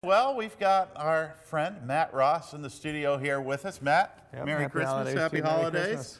Well, we've got our friend Matt Ross in the studio here with us. Matt, Yep, Merry Christmas, happy holidays.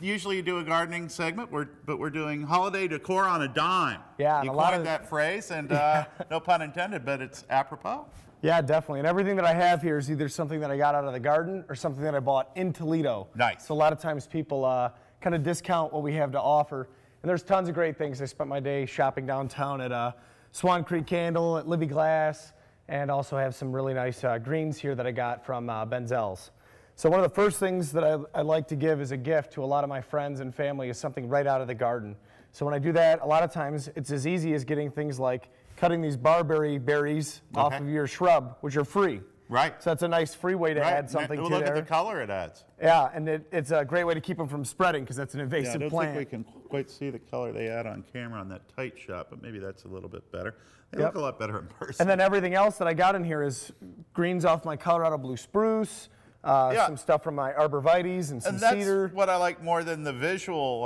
Usually you do a gardening segment, but we're doing holiday decor on a dime. Yeah, you coined that phrase, and no pun intended, but it's apropos. Yeah, definitely. And everything that I have here is either something that I got out of the garden or something that I bought in Toledo. Nice. So a lot of times people kind of discount what we have to offer. And there's tons of great things. I spent my day shopping downtown at Swan Creek Candle, at Libby Glass, and also have some really nice greens here that I got from Benzel's. So one of the first things that I like to give as a gift to a lot of my friends and family is something right out of the garden. So when I do that, a lot of times it's as easy as getting things like cutting these barberry berries off of your shrub, which are free. Right. So that's a nice free way to add something to look there. At the color it adds. Yeah, and it's a great way to keep them from spreading because that's an invasive plant. I don't think we can quite see the color they add on camera on that tight shot, but maybe that's a little bit better. They look a lot better in person. And then everything else that I got in here is greens off my Colorado blue spruce, some stuff from my arborvitaes and some cedar. That's what I like more than the visual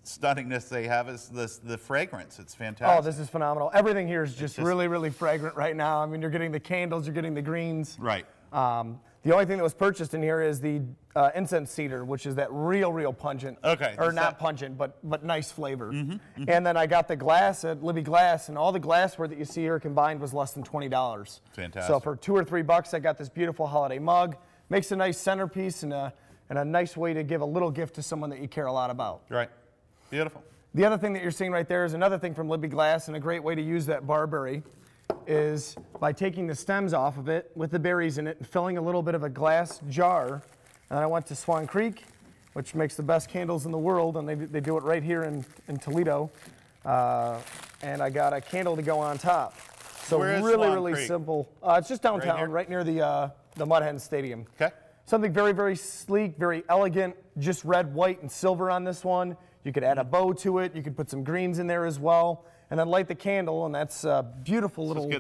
stunningness they have is the fragrance. It's fantastic. Oh, this is phenomenal. Everything here is just really, really fragrant right now. I mean, you're getting the candles, you're getting the greens. Right. The only thing that was purchased in here is the incense cedar, which is that real pungent. Okay. Or not pungent, but nice flavor. And then I got the glass at Libby Glass, and all the glassware that you see here combined was less than $20. Fantastic. So for $2 or $3, I got this beautiful holiday mug. Makes a nice centerpiece and a nice way to give a little gift to someone that you care a lot about. Right. Beautiful. The other thing that you're seeing right there is another thing from Libby Glass, and a great way to use that barberry is by taking the stems off of it with the berries in it and filling a little bit of a glass jar. And I went to Swan Creek, which makes the best candles in the world, and they do it right here in Toledo. And I got a candle to go on top. So really simple. It's just downtown, right near the Mud Hen Stadium. Okay. Something very sleek, very elegant, just red, white, and silver on this one. You could add a bow to it. You could put some greens in there as well. And then light the candle, and that's a beautiful little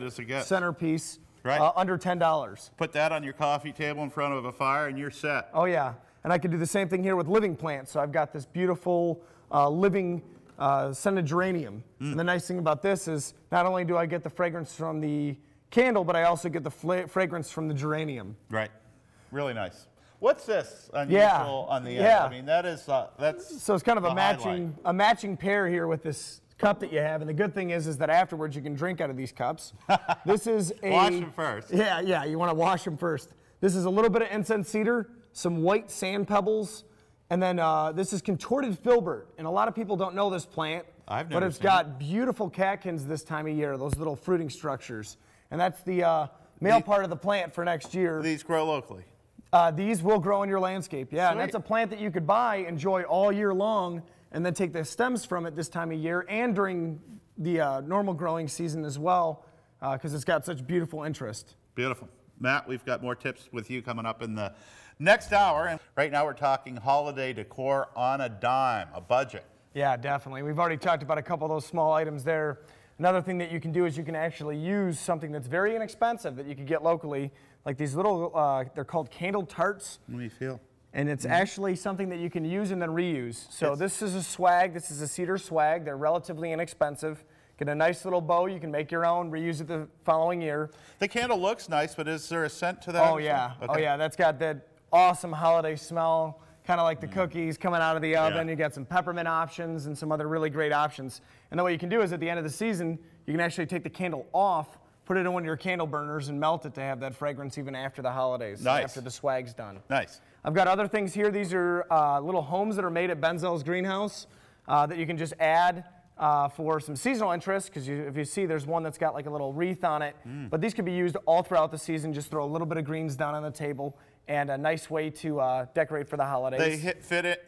centerpiece, under $10. Put that on your coffee table in front of a fire, and you're set. Oh, yeah. And I could do the same thing here with living plants. So I've got this beautiful living scented geranium. And the nice thing about this is not only do I get the fragrance from the candle, but I also get the fragrance from the geranium. Right. Really nice. What's this unusual on the end? I mean, that's so it's kind of a matching pair here with this cup that you have, and the good thing is that afterwards you can drink out of these cups. This is wash them first. Yeah, you want to wash them first. This is a little bit of incense cedar, some white sand pebbles, and then this is contorted filbert. And a lot of people don't know this plant, but it's got beautiful catkins this time of year, those little fruiting structures. And that's the male part of the plant for next year. These grow locally? These will grow in your landscape, yeah. Sweet. And that's a plant that you could buy, enjoy all year long, and then take the stems from it this time of year and during the normal growing season as well, because it's got such beautiful interest. Beautiful. Matt, we've got more tips with you coming up in the next hour. And right now we're talking holiday decor on a dime, a budget. Yeah, definitely. We've already talked about a couple of those small items there. Another thing that you can do is you can actually use something that's very inexpensive that you could get locally, like these little, they're called candle tarts. What do you feel? And it's actually something that you can use and then reuse. So this is a swag. This is a cedar swag. They're relatively inexpensive. Get a nice little bow. You can make your own, reuse it the following year. The candle looks nice, but is there a scent to that? Oh, yeah. Okay. Oh, yeah. That's got that awesome holiday smell, kind of like the cookies coming out of the oven. You got some peppermint options and some other really great options. And then what you can do is at the end of the season, you can actually take the candle off, put it in one of your candle burners, and melt it to have that fragrance even after the holidays, after the swag's done. Nice. I've got other things here. These are little homes that are made at Benzel's greenhouse that you can just add for some seasonal interest, because if you see, there's one that's got like a little wreath on it. But these could be used all throughout the season. Just throw a little bit of greens down on the table, and a nice way to decorate for the holidays. They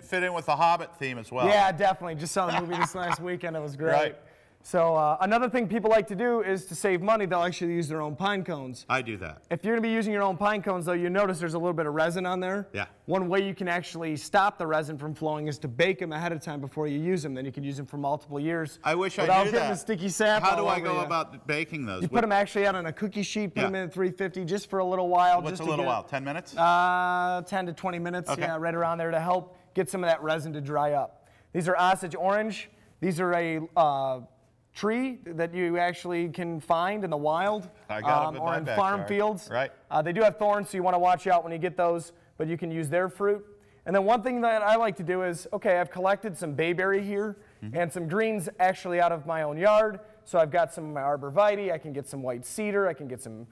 fit in with the Hobbit theme as well. Yeah, definitely. Just saw the movie this last weekend. It was great. Right. So another thing people like to do is to save money, they'll actually use their own pine cones. I do that. If you're going to be using your own pine cones, though, you notice there's a little bit of resin on there. Yeah. One way you can actually stop the resin from flowing is to bake them ahead of time before you use them. Then you can use them for multiple years. I wish I knew without that. getting the sticky sap. How do I go about baking those? You put them actually out on a cookie sheet, put them in at 350 just for a little while. What's a little while? 10 minutes? 10 to 20 minutes, yeah, right around there to help get some of that resin to dry up. These are Osage orange. These are a tree that you actually can find in the wild I got 'em in or my in backyard. farm fields. Right. They do have thorns, so you want to watch out when you get those, but you can use their fruit. And then one thing that I like to do is, okay, I've collected some bayberry here and some greens actually out of my own yard. So I've got some of my arborvitae, I can get some white cedar, I can get some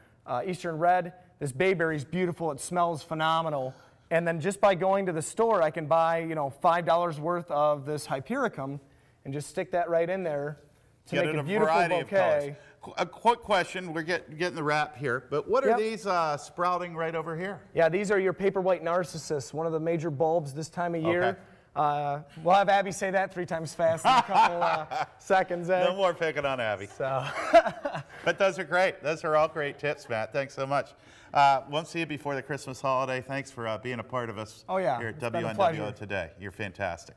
eastern red. This bayberry is beautiful, it smells phenomenal. And then just by going to the store, I can buy, you know, $5 worth of this hypericum and just stick that right in there to Get make it a beautiful variety bouquet. of colors. A quick question, we're getting the wrap here, but what are Yep. these sprouting right over here? Yeah, these are your paper white narcissus, one of the major bulbs this time of year. Okay. We'll have Abby say that 3 times fast in a couple seconds. No more picking on Abby. So. But those are great. Those are all great tips, Matt. Thanks so much. Won't see you before the Christmas holiday. Thanks for being a part of us Oh, yeah. here at It's been a WNWO pleasure. today. You're fantastic.